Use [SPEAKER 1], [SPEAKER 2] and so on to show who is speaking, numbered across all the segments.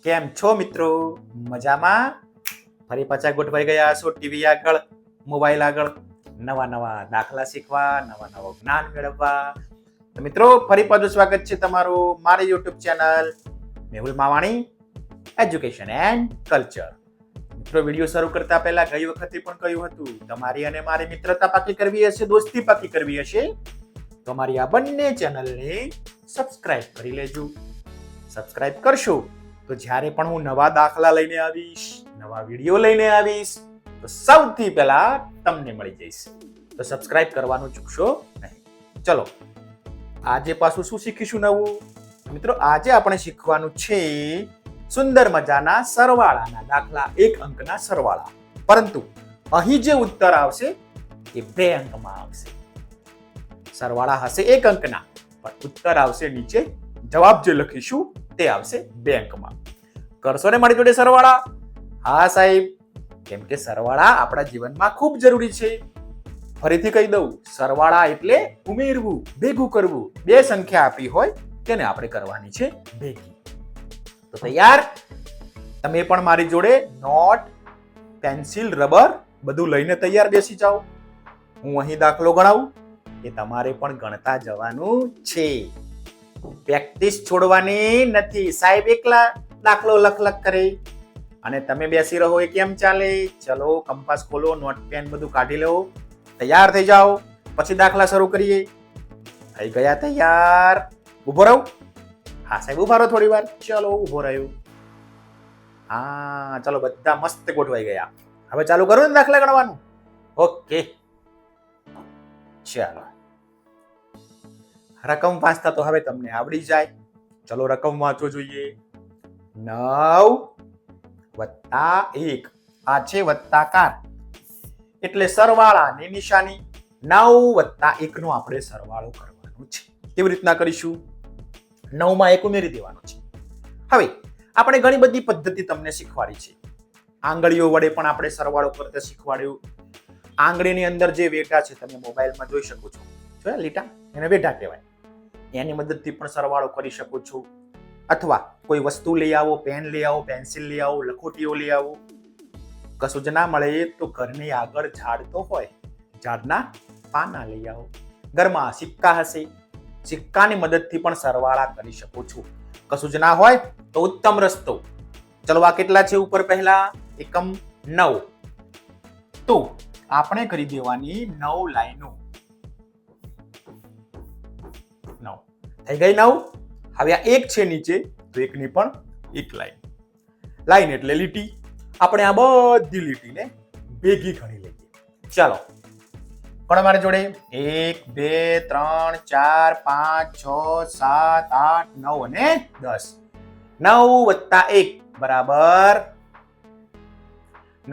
[SPEAKER 1] કેમ છો મિત્રો? મજામાં? ફરી પાછા ગોઠવાઈ ગયા છો ટીવી આગળ, મોબાઈલ આગળ, નવા દાખલા શીખવા, નવા જ્ઞાન મેળવવા. તો મિત્રો ફરી પાછું સ્વાગત છે તમારું મારી YouTube channel Mehul Mavani education and culture. મિત્રો વિડીયો શરૂ કરતા પહેલા ગઈ વખતે પણ કહ્યું હતું, તમારી અને મારી મિત્રતા પાકી કરવી હશે, દોસ્તી પાકી કરવી હશે તો મારી આ બંને ચેનલને સબસ્ક્રાઇબ કરી લેજો. સબસ્ક્રાઇબ કરશો તો જ્યારે પણ હું નવા દાખલા લઈને આવીશ, નવા વિડીયો લઈને આવીશ તો સૌથી પહેલા તમને મળી જઈશ. તો સબસ્ક્રાઇબ કરવાનું ચૂકશો નહીં. ચલો આજે પાછું શું શીખીશું નવું? મિત્રો આજે આપણે શીખવાનું છે સુંદર મજાના સરવાળાના દાખલા, 1 અંકના સરવાળા. પરંતુ અહીં જે ઉત્તર આવશે એ 2 અંકમાં આવશે. સરવાળા હશે 1 અંકના, પણ ઉત્તર આવશે નીચે, જવાબ જે લખીશું તે આવશે 2 અંકમાં. કરશો ને મારી જોડે સરવાળા? હા સાહેબ, કેમ કે સરવાળા આપણા જીવનમાં ખૂબ જરૂરી છે. ફરીથી કહી દઉં, સરવાળા એટલે ઉમેરવું, ભેગું કરવું. 2 સંખ્યા આપી હોય તેને આપણે કરવાની છે ભેગી. તો તૈયાર? તમે પણ મારી જોડે નોટ, પેન્સિલ, રબર બધું લઈને તૈયાર બેસી જાઓ. હું અહીં દાખલો ગણાવું એ તમારે પણ ગણતા જવાનું છે. પ્રેક્ટિસ છોડવાની નથી. સાહેબ એકલા દાખલો લખ કરે અને તમે બેસી રહો એ કેમ ચાલે? ચલો કંપાસ ખોલો, નોટ પેન બધું કાઢી લો, તૈયાર થઈ જાઓ, પછી દાખલા શરૂ કરીએ. થઈ ગયા તૈયાર? ઉભો રહો. હા સાહેબ ઉભા રહો થોડી વાર. ચલો ઉભો રહ્યો. હા ચલો બધા મસ્ત ગોઠવાઈ ગયા. હવે ચાલુ કરું ને દાખલા ગણવાનું? ઓકે ચાલો. રકમ વાંચતા તો હવે તમને આવડી જાય. ચલો રકમ વાંચવો જોઈએ. 9 વત્તા 1. આ છે વત્તાકાર એટલે સરવાળાની નિશાની. 9 વત્તા 1 નો આપણે સરવાળો કરવાનો છે. કેવી રીતના કરીશું? 9 માં 1 ઉમેરી દેવાનો છે. હવે આપણે ઘણી બધી પદ્ધતિ તમને શીખવાડી છે. આંગળીઓ વડે પણ આપણે સરવાળો કરતા શીખવાડ્યું. આંગળીની અંદર જે વેઢા છે તમે મોબાઈલમાં જોઈ શકો છો. જોયા લીટા? એને વેઢા કહેવાય. એની મદદથી પણ સરવાળો કરી શકો છો. અથવા કોઈ વસ્તુ લઈ આવો, પેન લઈ આવો, પેન્સિલ લઈ આવો, લખોટીઓ લઈ આવો. કશું જ ના મળે તો ઘરની આગળ ઝાડ તો હોય, ઝાડના પાના લઈ આવો. ઘરમાં સિક્કા હશે, સિક્કાની મદદથી પણ સરવાળા કરી શકો છો. કશું જ ના હોય તો ઉત્તમ રસ્તો. ચલો આ કેટલા છે ઉપર? પહેલા એકમ 9. તો આપણે કરી દેવાની 9 લાઈનો. 9 થઈ ગઈ 9. હવે આ 1 છે નીચે તો 1 ની પણ 1 લાઈન. લાઈન એટલે લીટી. આપણે આ બધી લીટીને ભેગી ગણી લઈએ. ચાલો પણ મારી જોડે 1 2 3 4 5 6 7 8 9 અને 10. 9 વત્તા 1 બરાબર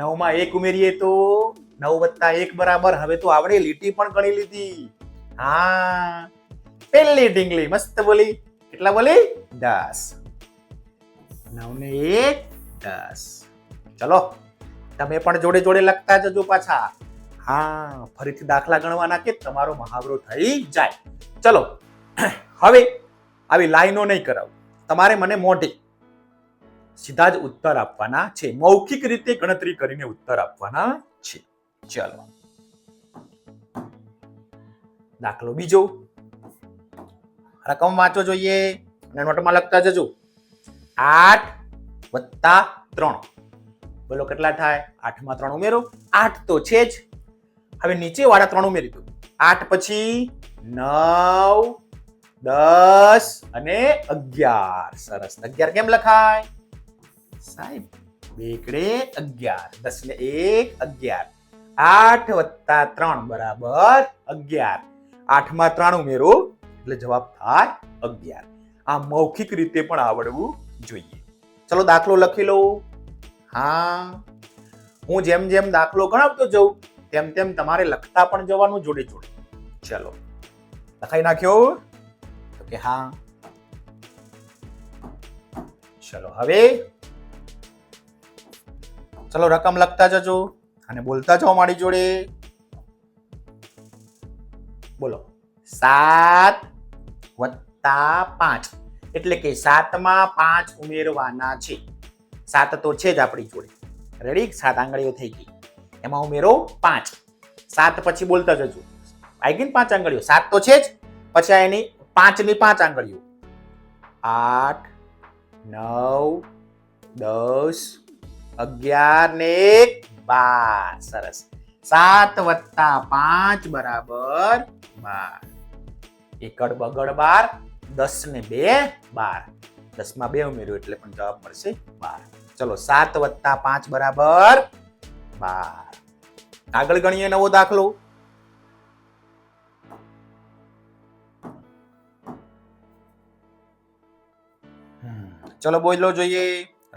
[SPEAKER 1] 9 માં 1 ઉમેરીએ તો 9 વત્તા 1 બરાબર. હવે તો આપણે લીટી પણ ગણી લીધી. હા પેલી ઢીંગલી મસ્ત બોલી. કેટલા બોલી? 10. 9 ને 1 10. ચલો તમે પણ જોડે જોડે લખતા જજો પાછા. હા ફરીથી દાખલા ગણવાના કે તમારો મહાવરો થઈ જાય. ચલો હવે આવી લાઈનો નહીં કરાવું. તમારે મને મોઢે સીધા જ ઉત્તર આપવાના છે. મૌખિક રીતે ગણતરી કરીને ઉત્તર આપવાના છે. ચલો દાખલો બીજો. રકમ વાંચો જોઈએ અને નોટમાં લખતા જજો. 8 વત્તા 3. બોલો કેટલા થાય? 8 માં 3 ઉમેરો. 8 તો છે જ. હવે નીચે વાળા 3 ઉમેરી દો. 8 પછી 9 10 અને 11. સરસ. 11 કેમ લખાય સાહેબ? 2 એકડે 11. 10 ને 1 11. 8 વત્તા 3 બરાબર 11. 8 માં 3 ઉમેરો એટલે જવાબ થાય 11. આ મૌખિક રીતે પણ આવડવું જોઈએ. ચલો દાખલો લખી લો. હા હું જેમ જેમ દાખલો ગણાવતો જઉં તેમ તેમ તમારે લખતા પણ જવાનું જોડે જોડે. ચલો લખાઈ નાખ્યો? કે હા. ચલો હવે ચલો રકમ લખતા જજો અને બોલતા જાઓ મારી જોડે. બોલો 7 વત્તા 5 એટલે કે 7 માં 5 ઉમેરવાના છે. 7 તો છે જ આપણી જોડે. રેડી? 7 આંગળીઓ થઈ ગઈ. એમાં ઉમેરો 5. 7 પછી બોલતા જજો. આવી ગઈ ને 5 આંગળીઓ. 7 તો છે જ. પછી એની 5 ની 5 આંગળીઓ. 8, 9, 10, 11 ને 12. સરસ. 7 વત્તા 5 બરાબર 12. એકડ બગડ 12, 10 ને 2 12. 10 માં 2 ઉમેર્યું એટલે પણ જવાબ મળશે 12. ચલો 7 વત્તા 5 બરાબર 12. આગળ ગણીએ નવો દાખલો. ચલો બોલો જોઈએ.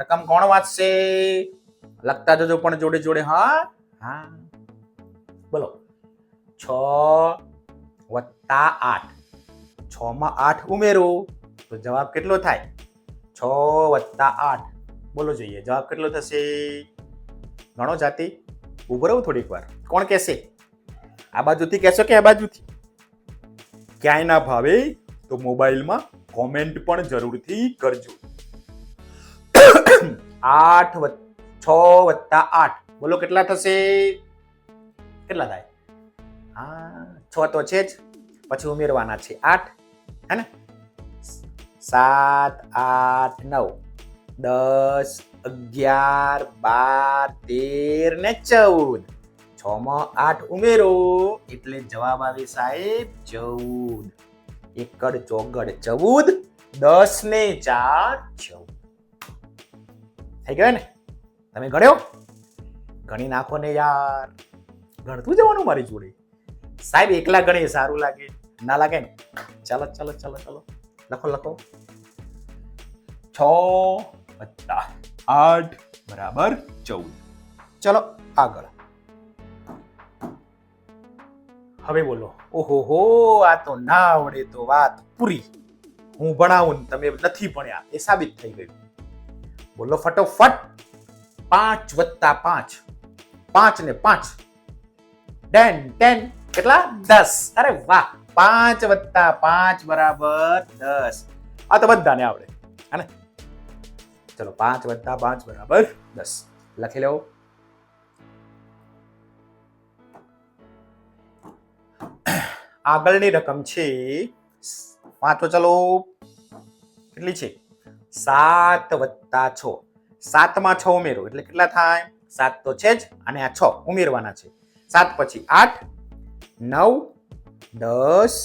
[SPEAKER 1] રકમ કોણ વાંચશે? લખતા જજો પણ જોડે જોડે. હા, બોલો. 6 વત્તા 8. 6 માં 8 ઉમેરો તો જવાબ કેટલો થાય? 6 વત્તા 8. બોલો જોઈએ જવાબ કેટલો થશે? ગણો જાતિ. ઉભો રહો થોડીક વાર. કોણ કહેશે? આ બાજુથી કહેશો કે આ બાજુથી? ક્યાંય ના ભાવે તો મોબાઈલમાં કોમેન્ટ પણ જરૂરથી કરજો. 6 વત્તા 8. બોલો કેટલા થશે? કેટલા થાય? 6 તો છે જ. પછી ઉમેરવાના છે 8. હે ને? 7, 8, 9, 10, 11, 12, 13 ને 14. 6 માં 8 ઉમેરો એટલે જવાબ આવે સાહેબ 14. એકડ ચોગડ 14. 10 ને 4 14. થઈ ગયો ને? તમે ગણ્યો? ગણી નાખો ને યાર. ગણતું જવાનું મારી જોડે. સાહેબ એકલા ગણીએ સારું લાગે? ના લાગે ને? ચાલો ચાલો ચાલો ચાલો લખો લખો. 6 વત્તા 8 બરાબર 14. ચલો આગળ. હવે બોલો. ઓહો, આ તો ના આવડે તો વાત પૂરી. હું ભણાવું ને તમે નથી ભણ્યા એ સાબિત થઈ ગયું. બોલો ફટોફટ. 5 વત્તા 5. 5 ને 5. 10. કેટલા? 10. અરે વાહ. 5 વત્તા 5 બરાબર 10. આ તો બધાને આવડે. હે ને? ચલો 5 વત્તા 5 બરાબર 10. લખી લો. આગળની રકમ છે 5. ચલો કેટલી છે? 7 વત્તા 6. 7 માં 6 ઉમેરો એટલે કેટલા થાય? 7 તો છે જ અને આ 6 ઉમેરવાના છે. 7 પછી 8, 9, 10,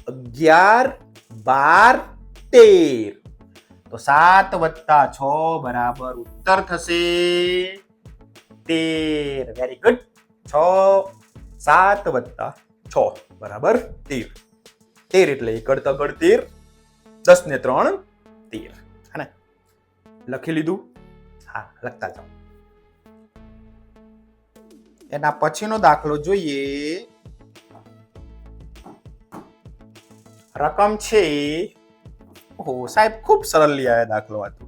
[SPEAKER 1] 11, 12, 13. તો 7 વત્તા 6 બરાબર ઉત્તર થશે 13. Very good. 7 વત્તા 6 બરાબર 13. 13 એટલે એકડ તગડ 13. 10 ને 3 13. હે ને? લખી લીધું? હા, લખતા જાઓ. એના પછીનો દાખલો જોઈએ. રકમ છે. ઓહો સાહેબ ખૂબ સરળ લીયા દાખલો હતો.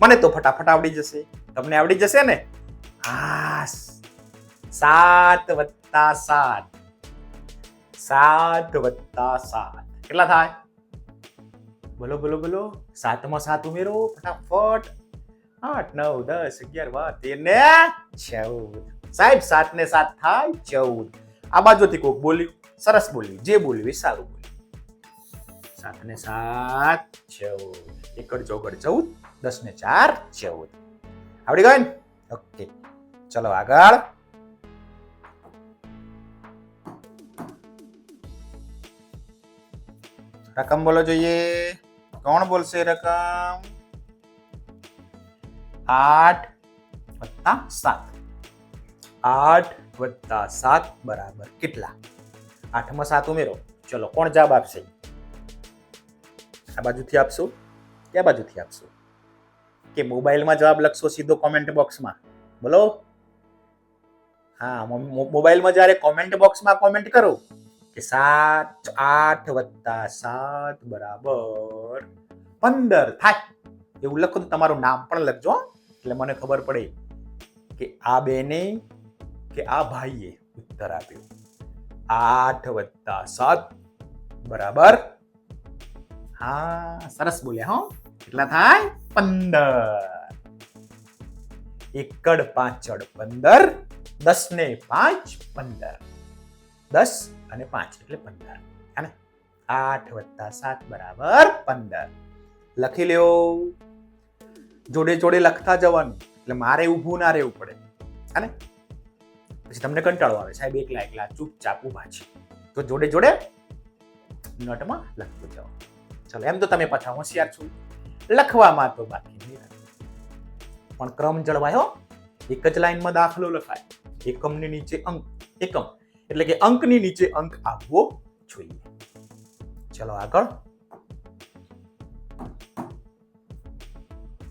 [SPEAKER 1] મને તો ફટાફટ આવડી જશે. તમને આવડી જશે ને? હા. 7 વત્તા 7. 7 વત્તા 7 કેટલા થાય? બોલો બોલો બોલો. 7 માં 7 ઉમેરો ફટાફટ. 8, 9, 10, 11, 12, 13 ને 14. સાહેબ 7 ને 7 થાય 14. આ બાજુથી કોક બોલ્યું. સરસ બોલ્યું. જે બોલ્યું એ સારું બોલ્યું. 7 ને 7 14. એકડ ચોગડ 14. 10 ને 4 14. આવડી ગયું ને? ઓકે. ચલો આગળ. રકમ બોલો જોઈએ. કોણ બોલશે રકમ? 8 વત્તા 7. 8 વત્તા 7 બરાબર કેટલા? 8 માં 7 ઉમેરો. ચલો કોણ જવાબ આપશે? આ બાજુથી આપશો કે આ બાજુથી આપશો? કે મોબાઈલમાં જવાબ લખશો સીધો કોમેન્ટ બોક્સમાં? બોલો. હા, મોબાઈલમાં જ્યારે કોમેન્ટ બોક્સમાં કોમેન્ટ કરો કે 8 વત્તા 7 બરાબર 15 થાય એવું લખો તો તમારું નામ પણ લખજો એટલે મને ખબર પડે કે આ બેને કે આ ભાઈએ ઉત્તર આપ્યો. 8 વત્તા 7 બરાબર. હા, સરસ બોલ્યા. કેટલા થાય? 15. એકડ પાંચડ 15, 10 ને 5 15, 10 અને 5 એટલે 15, અને 8 + 7 બરાબર 15. લખી લ્યો. જોડે જોડે લખતા જવાનું, એટલે મારે ઊભું ના રહેવું પડે, અને પછી તમને કંટાળો આવે, સાહેબ એકલા એકલા ચૂપચાપ ઊભા છે, તો જોડે જોડે નોટમાં લખતું જાઓ. ચલો, એમ તો તમે પાછા હોશિયાર છો, લખવામાં તો બાકી નહીં રાખે, પણ ક્રમ જળવાયો. એક જ લાઈનમાં દાખલો લખાય, એકમની નીચે અંક, એકમ એટલે કે અંકની નીચે અંક આવવો જોઈએ. ચલો આગળ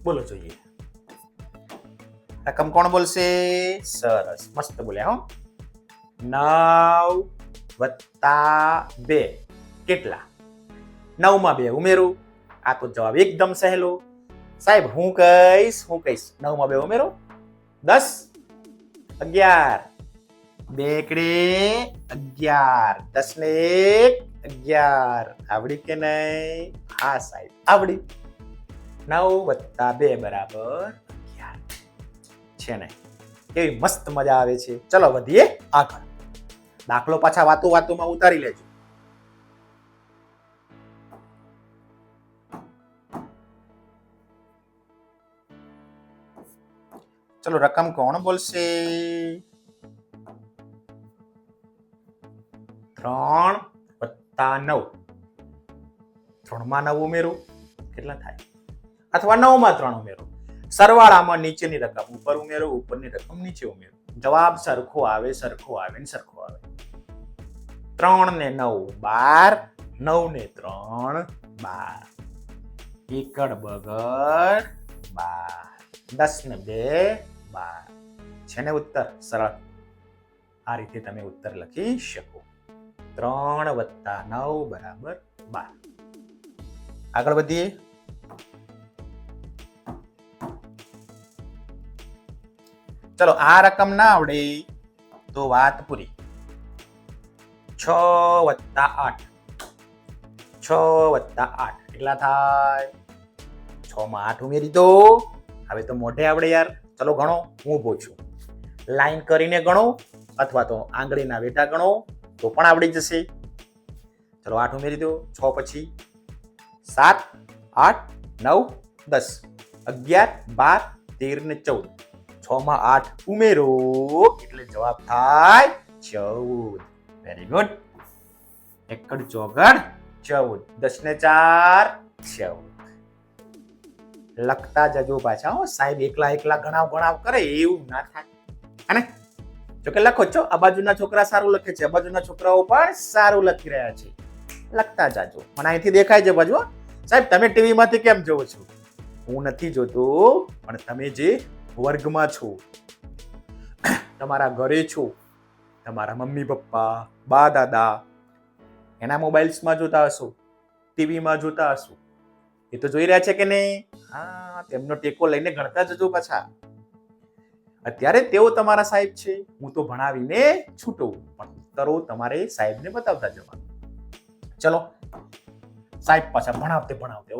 [SPEAKER 1] બોલો જોઈએ. રકમ કોણ બોલશે? સરસ, મસ્ત બોલ્યા હો. 9 + 2 કેટલા? 9 માં 2 ઉમેરો. આ તો જવાબ એકદમ સહેલો. સાહેબ હું કહીશ 9 માં 2 ઉમેરો. 10, 11, 2 એકડે 11, 10 ને 1 11. આવડી કે નહીં? હા સાહેબ આવડી. 9 + 2 બરાબર 11 છે ને? કેવી મસ્ત મજા આવે છે. ચલો વધીએ આગળ. દાખલો પાછા વાતોમાં ઉતારી લેજો. ચલો રકમ કોણ બોલશે? 3 + 9. 3 માં 9 ઉમેરો, કેટલા થાય? અથવા 9 માં 3 ઉમેરો. સરવાળામાં નીચેની રકમ ઉપર ઉમેરો, ઉપરની રકમ નીચે ઉમેરો. જવાબ સરખો આવે, સરખો આવે ને સરખો આવે. 3 ને 9 12, 9 ને 3 12. એકડ બગડ 12, 10 ને 2 12. છે ને ઉત્તર? સરળ. આ રીતે તમે ઉત્તર લખી શકો. 3 + 9 બરાબર 12. આગળ વધીએ. ચલો આ રકમ ના આવડે તો વાત પૂરી. 6 + 8. 6 + 8 કેટલા થાય? 6 માં 8 ઉમેરી દો. હવે તો મોઢે આવડે યાર. ચલો ગણો, હું ઊભો છું. લાઈન કરીને ગણો અથવા તો આંગળીના વેટા ગણો તો પણ આવડી જશે. ચલો 8 ઉમેરી દો. 6 પછી 7, 8, 9, 10, 11, 12, 13 ને 14. 6 માં 8 ઉમેરો એટલે જવાબ થાય 14. Very good. એકડ ચોગડ 14, 10 ને 4 14. લખતા જજો પાછા હો. સાહેબ એકલા એકલા ગણાવ કરે એવું ના થાય. અને જો કે લખો છો, આ બાજુના છોકરા સારું લખે છે, આ બાજુના છોકરાઓ પણ સારું લખી રહ્યા છે. લખતા જાજો. મને અહીંથી દેખાય છે બાજુ. સાહેબ તમે ટીવી માંથી કેમ જોવો છો? હું નથી જોતો, પણ તમે જે વર્ગમાં છો, તમારા ઘરે છો, તમારા મમ્મી પપ્પા, બા દાદા એના મોબાઈલ્સમાં જોતા હશો, ટીવીમાં જોતા હશો. એ તો જોઈ રહ્યા છે કે નહીં? હા, તેમનો ટેકો લઈને ગણતા જજો પાછા. અત્યારે તેઓ તમારા સાહેબ છે, હું તો ભણાવીને છૂટું, પણ ઉત્તરો તમારે સાહેબને બતાવતા જવાનું. ચલો સાહેબ પાછા ભણાવતે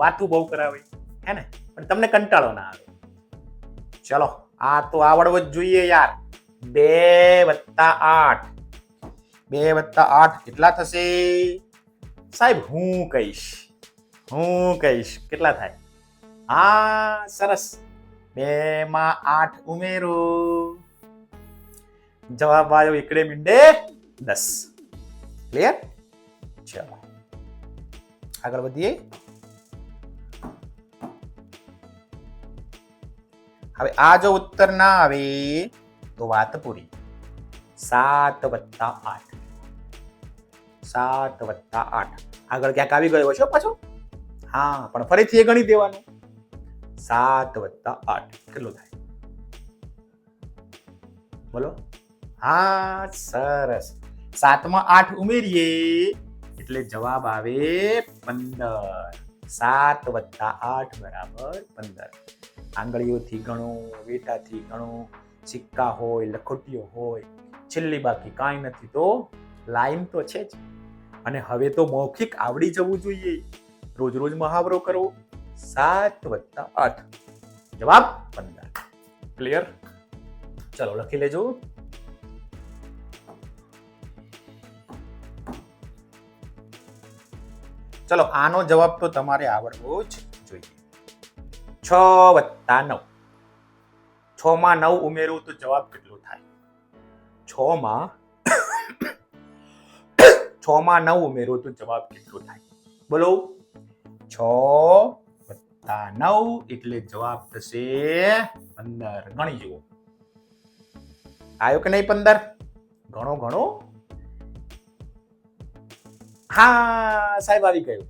[SPEAKER 1] વાતું બહુ કરાવે હે ને, પણ તમને કંટાળો ના આવે. ચલો આ તો આવડવું જ જોઈએ યાર. 2 + 8. 2 + 8 કેટલા થશે? સાહેબ હું કહીશ કેટલા થાય? હા સરસ. 2 માં 8 ઉમેરો. જવાબ આવ્યો એકડે મીંડે 10. ક્લિયર? ચલો આગળ વધીએ. હવે આ જો ઉત્તર ના આવે તો વાત પૂરી. 7 + 8. 7 + 8 આગળ ક્યાંક આવી ગયો છો પાછો? હા, પણ ફરીથી એ ગણી દેવાનું. 7 + 8 કેટલું થાય? બોલો. હા સરસ. 7 માં 8 ઉમેરીએ એટલે જવાબ આવે 15. 7 + 8 બરાબર 15. આંગળીઓથી ગણો, વેટાથી ગણો, સિક્કા હોય, લખોટીઓ હોય, છેલ્લી બાકી કાંઈ નથી તો લાઈન તો છે જ. અને હવે તો મૌખિક આવડી જવું જોઈએ. રોજ રોજ મહાવરો કરો. 7 + 8 જવાબ 15. ક્લિયર? ચલો લખી લેજો. ચલો આનો જવાબ તો તમારે આવડવો જ જોઈએ. 6 + 9. 6 માં 9 ઉમેરું તો જવાબ કેટલો થાય? 6 માં 9 ઉમેરું તો જવાબ કેટલો થાય? બોલો. 6 + 9 એટલે જવાબ થશે 15. ગણી જુઓ. આવ્યો કે નહીં 15? ગણો. હા સાહેબ આવી ગયું.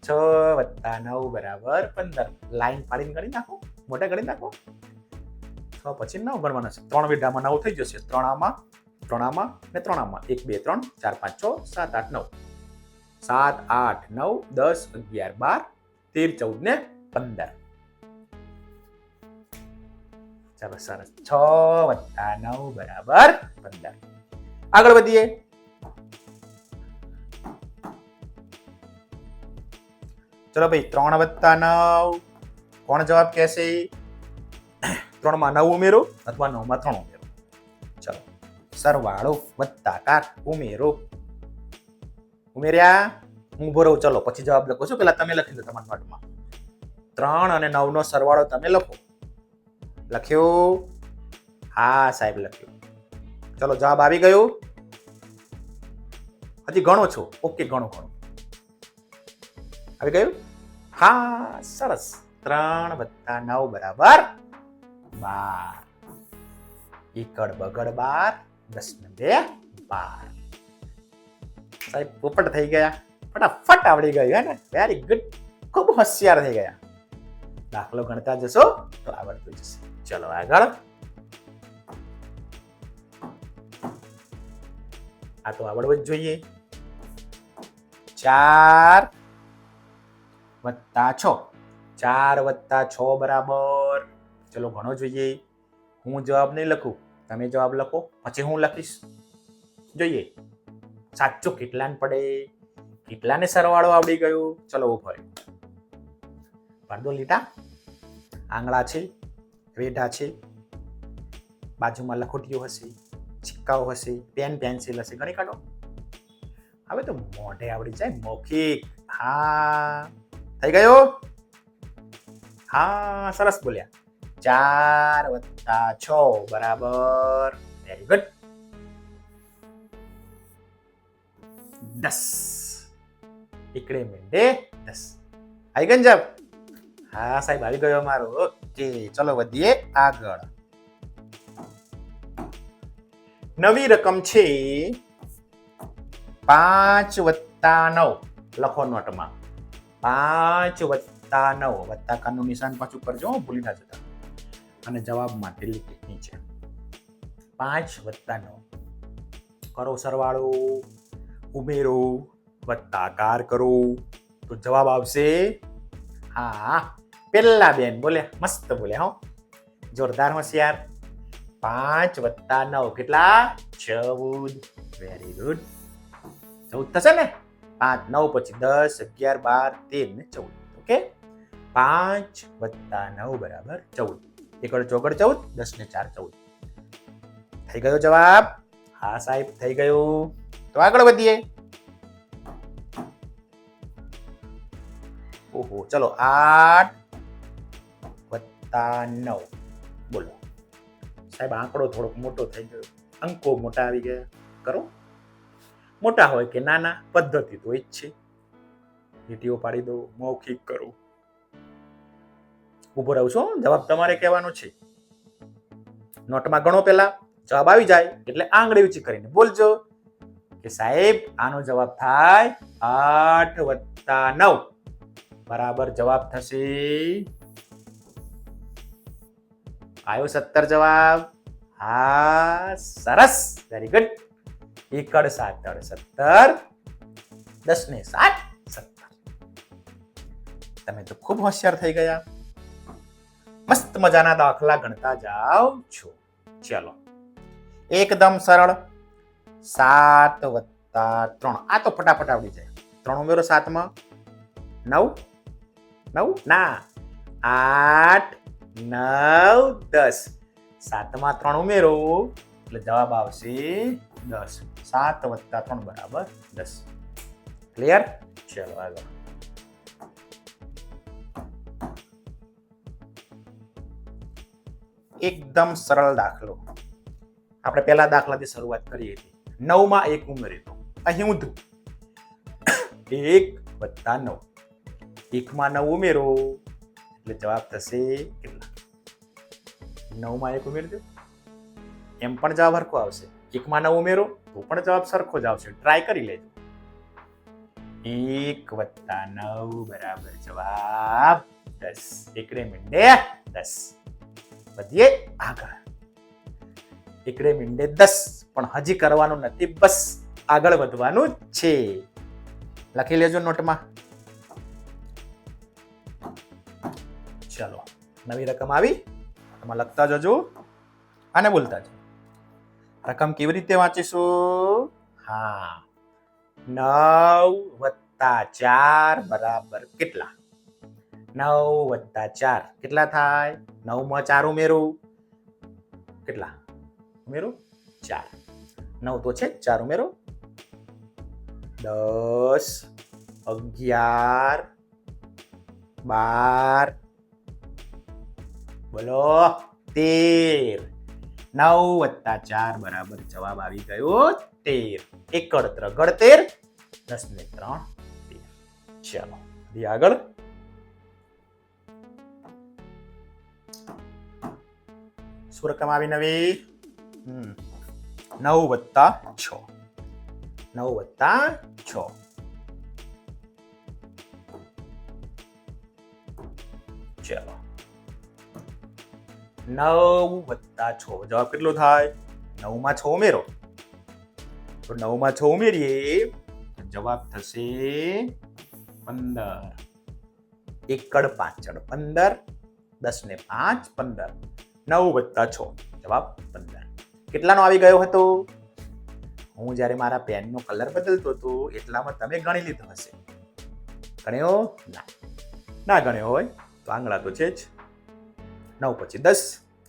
[SPEAKER 1] 6 + 9 બરાબર 15. લાઈન પાડીને ગણી નાખો. મોટા ગણી નાખો. 6 પછી 9 ગણવાના છે. 3 વીઘામાં 9 થઈ જશે. 3 આમાં ને 3 આમાં. 1 2 3 4 5 6 7 8 9. 7 8 9 10 11 12 13 14 ને 15. ચાલો સરસ. 6 + 9 બરાબર 15. આગળ વધીએ. ચલો ભાઈ 3 + 9 કોણ જવાબ કહેશે? 3 માં 9 ઉમેરો અથવા 9 માં 3 ઉમેરો. ચલો સરવાળો વત્તાકાર ઉમેરો. ઉમેર્યા? હું ઉભો રહું. ચલો પછી જવાબ લખો છો. પેલા તમે લખી લો તમારા નોટમાં. 3 અને 9 નો સરવાળો તમે લખો. લખ્યો? હા સાહેબ લખ્યું. ચલો જવાબ આવી ગયો. હજી ગણો છો? ઓકે ગણો. આવી ગયું? હા સરસ. 3 + 9 બરાબર 12. એકડ બગડ 12. 10 ને 2 12. સાહેબ પોપટ થઈ ગયા. ફટાફટ આવડી ગયું હે ને? Very good. ખૂબ હોશિયાર થઈ ગયા. દાખલો ગણતા જશો તો આવડતું જશે. ચલો આગળ. આ તો આવડવું જ જોઈએ. 4 + 6. 4 + 6 બરાબર. ચલો ઘણો જોઈએ. હું જવાબ નહીં લખું, તમે જવાબ લખો, પછી હું લખીશ. જોઈએ સાચું કેટલાને પડે, કેટલાને સરવાળો આવડી ગયો. ચલો ઉભો રહ્યો. પડદો લીટા, આંગળા છે, વેઢા છે, બાજુમાં લખોટીઓ હશે, સિક્કાઓ હશે, પેન પેન્સિલ હશે. ગણી કાઢો. હવે તો મોઢે આવડી જાય. મૌખિક. હા થઈ ગયો. હા સરસ બોલ્યા. 4 + 6 બરાબર. Very good. 10. એકડે મેંડે 10. આવી ગયો જવાબ? હા સાહેબ આવી ગયો અમારો. ઓકે ચલો વધીએ આગળ. નવી રકમ છે 5 + 9. લખો નોટમાં. 5 + 9. વત્તાકારનું નિશાન પાછું કરજો, ભૂલી ના જતા. અને જવાબ માટે નીચે 5 + 9. કરો સરવાળો, ઉમેરો, વત્તાકાર કરો તો જવાબ આવશે. હા પેલા બેન બોલ્યા, મસ્ત બોલ્યા હો, જોરદાર હોશિયાર. 5 + 9 કેટલા? 14. Very good. 14 થશે ને? 5 9 પછી 10 11 12 13 ને 14. ઓકે 5 + 9 બરાબર 14. એકડ ચોગડ 14, 10 ને 4 14. થઈ ગયો જવાબ? હા સાહેબ થઈ ગયું. તો આગળ વધીએ. ઓહો ચલો 8 + 9 બોલો. સાહેબ આંકડો થોડોક મોટો થઈ ગયો, અંકો મોટા આવી ગયા. કરો. મોટા હોય કે નાના, પદ્ધતિ તો એ જ છે. લીટીઓ પાડી દો, મૌખિક કરો. ઉભો રહું છું, જવાબ તમારે કહેવાનો છે. નોટમાં ગણો. પેલા જવાબ આવી જાય એટલે આંગળી ઊંચી કરીને બોલજો કે સાહેબ આનો જવાબ થાય 8 + 9 બરાબર જવાબ થશે. આવ્યો 17 જવાબ? હા સરસ. Very good. એકડ 7 17, 10 ને 7 17. તમે તો ખૂબ હોશિયાર થઈ ગયા. મસ્ત મજાના દાખલા ગણતા જાઓ છો. ચલો એકદમ સરળ. 7 + 3. આ તો ફટાફટ આવડી જાય. 3 ઉમેરો 7 માં 9 9 ના 8 9 10. 7 માં 3 ઉમેરો એટલે જવાબ આવશે 10. 7 + 3 બરાબર 10. ક્લિયર? ચલો આગળ. એકદમ સરળ દાખલો. આપણે પહેલા દાખલાથી શરૂઆત કરી હતી. 9 માં 1 ઉમેર્યું તો અહીં ઊંધું 1 + 9. 1 માં 9 ઉમેરો એટલે જવાબ થશે કેટલા? 9 માં 1 ઉમેરી દો એમ પણ જવાબ સરખો આવશે. 1 માં 9 ઉમેરો તો પણ જવાબ સરખો જ આવશે. ટ્રાય કરી લેજો. 1 + 9 બરાબર જવાબ 10. એકડે મીંડે 10. વધીએ આગળ. એકડે મીંડે 10 પણ હજી કરવાનું નથી, બસ આગળ વધવાનું છે. લખી લેજો નોટમાં. ચલો નવી રકમ આવી, એમાં લખતા જજો અને બોલતા જજો. રકમ કેવી રીતે વાંચીશું? હા, 9 + 4 બરાબર કેટલા? 9 + 4 કેટલા થાય? 9 માં 4 ઉમેરો કેટલા? ઉમેરો 4. 9 તો છે 4 ઉમેરો 10, 11, 12, બોલો 13. 9 + 4 બરાબર જવાબ આવી ગયો 13. એકડ ત્રગડ 13, 10 ને 3 13. ચલો આગળ. શું રકમ આવી નવી? 9 + 6. 9 + 6. ચલો 9 + 6 જવાબ કેટલો થાય? 9 માં 6 ઉમેરો તો 9 માં 6 ઉમેરીએ જવાબ થશે 15. એકડ પાંચડ 15, 10 ને 5 15. 9 + 6 જવાબ 15. કેટલાનો આવી ગયો હતો? હું જ્યારે મારા પેનનો કલર બદલતો હતો એટલામાં તમે ગણી લીધો હશે. ગણ્યો? ના ગણ્યો હોય તો આંગળા તો છે જ. 9 પછી 10,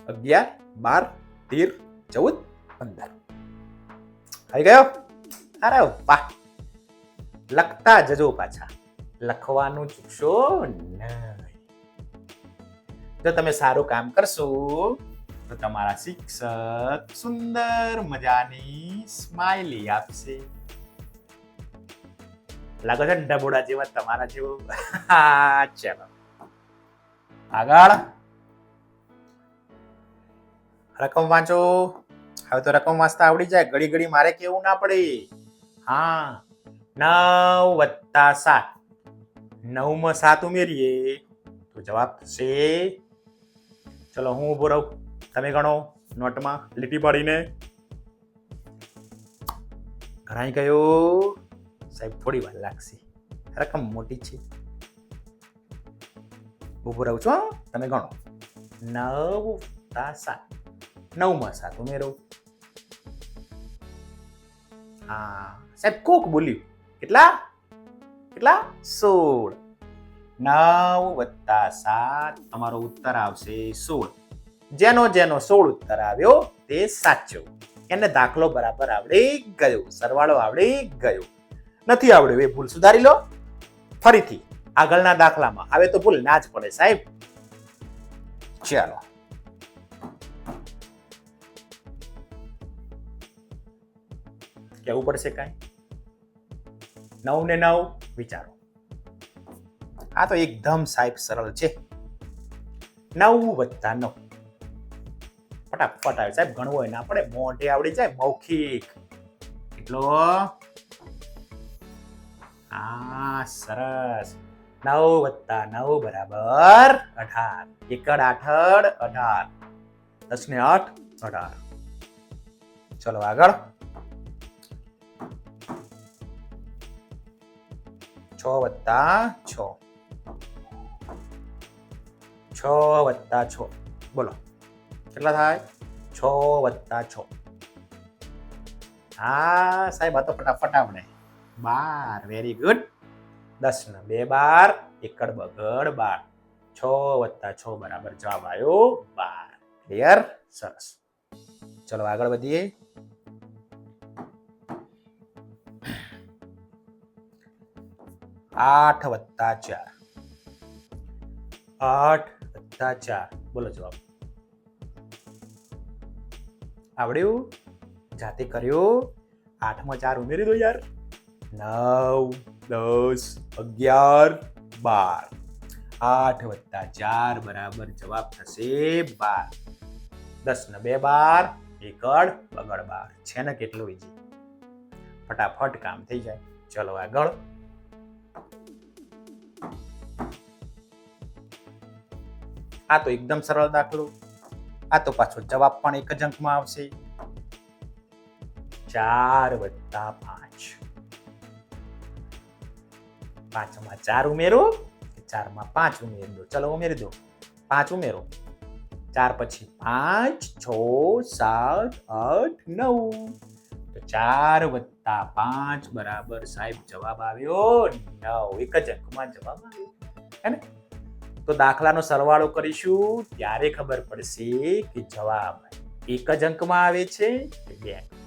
[SPEAKER 1] 11, 12, 13, 14, 15. આવી ગયો? અરે વાહ! લખતા જજો પાછા, લખવાનું ચૂકશો નહીં. જો તમે સારું કામ કરશો તો તમારા શિક્ષક સુંદર મજાની સ્માઈલી આપશે. લાગે છે ડબોડા જેવા તમારા જેવું. ચલો આગળ. રકમ વાંચો. હવે તો રકમ વાંચતા આવડી જાય, ઘડી ઘડી મારે કેવું ના પડે. હા, 9 + 7. 9 માં 7 ઉમેરીએ તો જવાબ થશે. ચલો હું ઉભો રહું, તમે ગણો નોટમાં લીટી પાડીને. ગણાઈ ગયો? સાહેબ થોડી વાર લાગશે, રકમ મોટી છે. ઉભો રહું છું, તમે ગણો. 9 + 7. 9 માં 7 ઉમેરો. હા સાહેબ કોક બોલ્યું. કેટલા? 16. 9 + 7 તમારો ઉત્તર આવશે 16. જેનો 16 ઉત્તર આવ્યો તે સાચો. એને દાખલો બરાબર આવડી ગયો, સરવાળો આવડી ગયો. નથી આવડ્યો એ ભૂલ સુધારી લો. ફરીથી આગળના દાખલામાં હવે તો ભૂલ ના જ પડે સાહેબ. ચાલો કેવું પડશે કાંઈ? 9 ને 9 વિચારો. આ તો એકદમ સાહેબ સરળ છે. 9 + 9 ફટાફટ આવે સાહેબ, ગણવો હોય ના પડે, મોઢે આવડી જાય, મૌખિક. કેટલો? હા સરસ. 9 + 9 બરાબર 18. એકડ 8 18. 10 ને 8 18. ચલો આગળ. 6 + 6. 6 + 6 બોલો કેટલા થાય? 6 + 6. હા સાહેબ આ તો ફટાફટ આવડે. 12. Very good. 10 ને 2 12. એકડ બગડ 12. 6 + 6 બરાબર જવાબ આવ્યો 12. ક્લિયર? સરસ. ચલો આગળ વધીએ. 8 વત્તા 4. 8 વત્તા 4. બોલો જવાબ. આવડ્યું? જાતે કર્યું? 8 માં 4 ઉમેરી દો યાર. 9, 10, 11, 12. 8 વત્તા 4 બરાબર જવાબ થશે 12. 10 ને 2 12, એકડ બગડ 12. છે ને કેટલું ઈઝી? ફટાફટ કામ થઈ જાય. ચલો આગળ. આ તો એકદમ સરળ દાખલો. આ તો પાછો જવાબ પણ એક જ અંકમાં આવશે. 4 વત્તા 5. 5 માં 4 ઉમેરો, 4 માં 5 ઉમેરી દો. ચલો ઉમેરી દો. 5 ઉમેરો. 4 પછી 5, 6, 7, 8, 9. તો 4 વત્તા 5 બરાબર સાહેબ જવાબ આવ્યો 9. એક જ અંકમાં જવાબ આવ્યો. હે ને? તો દાખલાનો સરવાળો કરીશું ત્યારે ખબર પડશે કે જવાબ એક જ અંકમાં આવે છે કે 2 અંકમાં.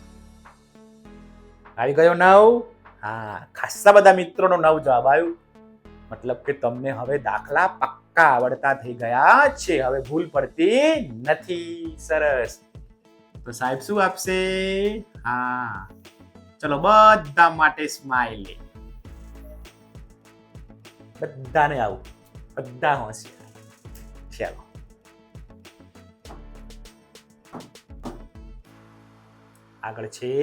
[SPEAKER 1] આવી ગયો 9? હા, ખાસા બધા મિત્રોનો 9 જવાબ આવ્યો. મતલબ કે તમને હવે દાખલા પક્કા આવડતા થઈ ગયા છે. હવે ભૂલ પડતી નથી. સરસ. તો સાહેબ શું આપશે? હા, ચલો બધા માટે સ્માઈલ. બધાને આવું, બધા હોશિયાર. ચાલો આગળ છે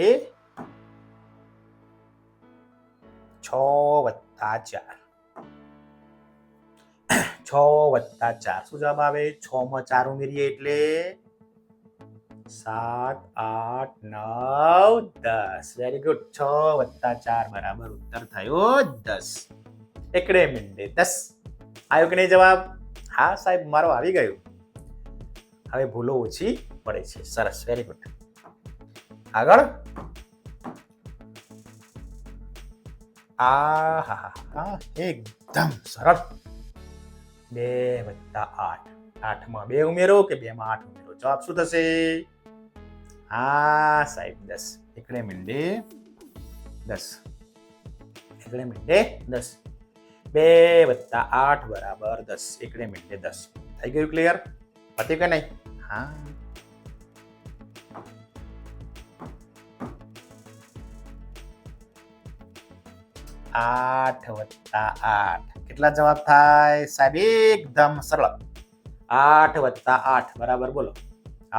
[SPEAKER 1] 6 વત્તા 4. 6 વત્તા 4 શું જવાબ આવે? 6 માં 4 ઉમેરીએ એટલે 7, 8, 9, 10. Very good. 6 વત્તા 4 બરાબર ઉત્તર થયો 10. એકડે મિનિટે 10. આવ્યો કે નહીં જવાબ? હા સાહેબ, મારો આવી ગયો. હવે ભૂલો ઓછી પડે છે. સરસ, વેરી ગુડ. આગળ. એકદમ સરળ. 2 વત્તા 8. 8 માં 2 ઉમેરો કે 2 માં 8 ઉમેરો. જવાબ શું થશે? હા સાહેબ, 10. એકડે મિનિટે 10. એકડે મિનિટે 10. 2 વત્તા 8 બરાબર 10. એકડે મિનિટે 10. થઈ ગયું ક્લિયર? પતી કે નહીં? હા. આઠ વત્તા 8 કેટલા જવાબ થાય સાહેબ? એકદમ સરળ. 8 વત્તા 8 બરાબર બોલો.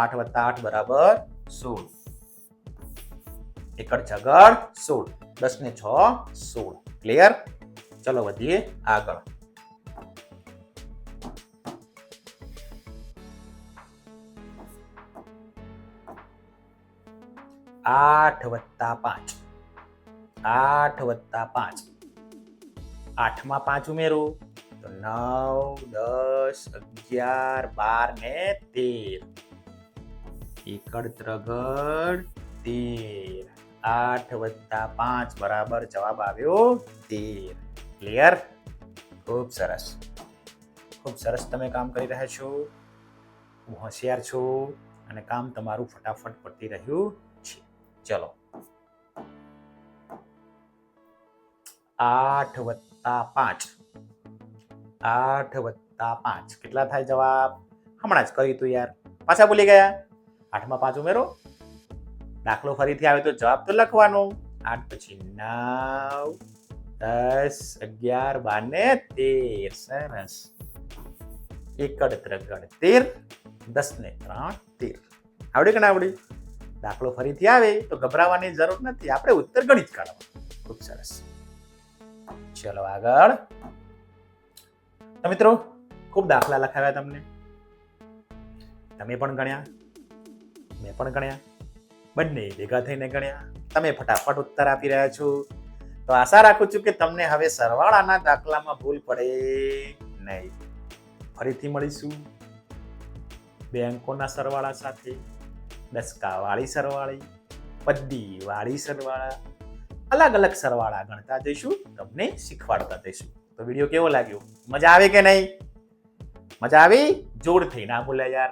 [SPEAKER 1] 8 વત્તા 8 બરાબર 16. એકડ છગડ 16. 10 ને 6 16. ક્લિયર? ચલો વધીએ આગળ. 8 વત્તા 5. 8 વત્તા 5. 8 માં 5 ઉમેરો તો 9, 10, 11, 12 ને 13. એકડ ત્રગડ 13. 8 વત્તા 5 બરાબર જવાબ આવ્યો 13. ક્લિયર? ખૂબ સરસ. ખૂબ સરસ તમે કામ કરી રહ્યા છો. હું હોશિયાર છું અને કામ તમારું ફટાફટ પતી રહ્યું છે. ચલો 8 વત્તા 5. 8 વત્તા 5 કેટલા થાય જવાબ? હમણાં જ કર્યું તું યાર, પાછા ભૂલી ગયા? 8 માં 5 ઉમેરો. દાખલો ફરીથી આવે તો જવાબ તો લખવાનો. 8 પછી 9, 10, 11, 12 ને 13. સરસ. એકડ ત્રગડ 13. 10 ને 3 13. આવડે કે ના આવડે? દાખલો ફરીથી આવે તો ગભરાવાની જરૂર નથી. આપણે ઉત્તર ગણિત કાઢવાનો. ખૂબ સરસ. ચલો આગળ. તો મિત્રો ખૂબ દાખલા લખાવ્યા તમને. તમે પણ ગણ્યા, મેં પણ ગણ્યા, બંને ભેગા થઈને ગણ્યા. તમે ફટાફટ ઉત્તર આપી રહ્યા છો. તો આશા રાખું છું કે તમને હવે સરવાળાના દાખલામાં ભૂલ પડે નહીં. ફરીથી મળીશું બે અંકોના સરવાળા સાથે. દસકાવાળી સરવાળી, પદ્દીવાળી સરવાળા, અલગ અલગ સરવાળા ગણતા જઈશું, તમને શીખવાડતા જઈશું. તો વિડીયો કેવો લાગ્યો? મજા આવે કે નહીં? મજા આવી? જોરથી ના બોલ્યા યાર.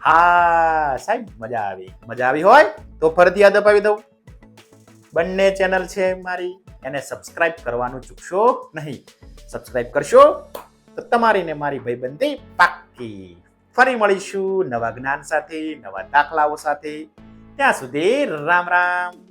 [SPEAKER 1] હા સાહેબ, મજા આવી હોય તો ફરીથી યાદ અપાવી દઉં. બંને ચેનલ છે મારી, એને સબસ્ક્રાઇબ કરવાનું ચૂકશો નહીં. સબસ્ક્રાઇબ કરશો તો તમારી ને મારી ભાઈબંધી પાક્કી. ફરી મળીશું નવા જ્ઞાન સાથે, નવા દાખલાઓ સાથે. ત્યાં સુધી રામ રામ.